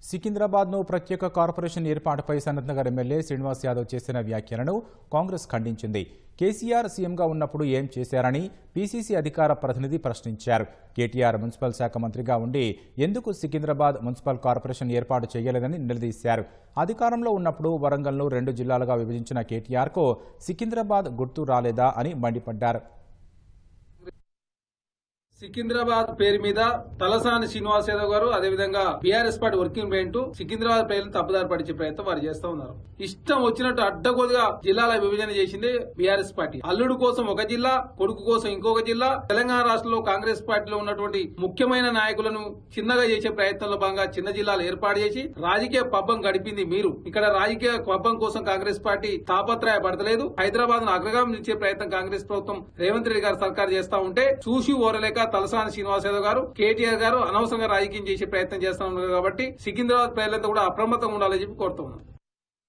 సికింద్రాబాద్ను ప్రత్యేక కార్పొరేషన్ ఏర్పాటుపై సనత్నగర్ ఎమ్మెల్యే శ్రీనివాస్ యాదవ్ చేసిన వ్యాఖ్యలను కాంగ్రెస్ ఖండించింది. కేసీఆర్ సీఎంగా ఉన్నప్పుడు ఏం చేశారని పీసీసీ అధికార ప్రతినిధి ప్రశ్నించారు. కేటీఆర్ మున్సిపల్ శాఖ మంత్రిగా ఉండి ఎందుకు సికింద్రాబాద్ మున్సిపల్ కార్పొరేషన్ ఏర్పాటు చేయలేదని నిలదీశారు. అధికారంలో ఉన్నప్పుడు వరంగల్ను 2 జిల్లాలుగా విభజించిన కేటీఆర్కు సికింద్రాబాద్ గుర్తు రాలేదా అని మండిపడ్డారు. సికింద్రాబాద్ పేరు మీద తలసాని శ్రీనివాస్ యాదవ్ గారు అదేవిధంగా BRS party working president Secunderabad పేరును తప్పుదారి పట్టించే ప్రయత్నం వారు చేస్తా ఉన్నారు. ఇష్టం వచ్చినట్టు అడ్డగోలుగా జిల్లాల విభజన చేసింది బీఆర్ఎస్ పార్టీ. అల్లుడు కోసం ఒక జిల్లా, కొడుకు కోసం ఇంకొక జిల్లా. తెలంగాణ రాష్ట్రంలో కాంగ్రెస్ పార్టీలో ఉన్నటువంటి ముఖ్యమైన నాయకులను చిన్నగా చేసే ప్రయత్నంలో భాగంగా చిన్న జిల్లాలు ఏర్పాటు చేసి రాజకీయ పబ్బం గడిపింది మీరు. ఇక్కడ రాజకీయ పబ్బం కోసం కాంగ్రెస్ పార్టీ తాపత్రయపడతలేదు. హైదరాబాద్ ను అగ్రగామి నిలిచే ప్రయత్నం కాంగ్రెస్ ప్రభుత్వం రేవంత్ రెడ్డి గారు సర్కారు చేస్తా ఉంటే చూసి ఓరలేక తలసాని శ్రీనివాస్ యాదవ్ గారు, కేటీఆర్ గారు అనవసరంగా రాజకీయం చేసే ప్రయత్నం చేస్తా ఉన్నారు. కాబట్టి సికింద్రాబాద్ ప్రజలంతా కూడా అప్రమత్తంగా ఉండాలని చెప్పి కోరుతా ఉన్నారు.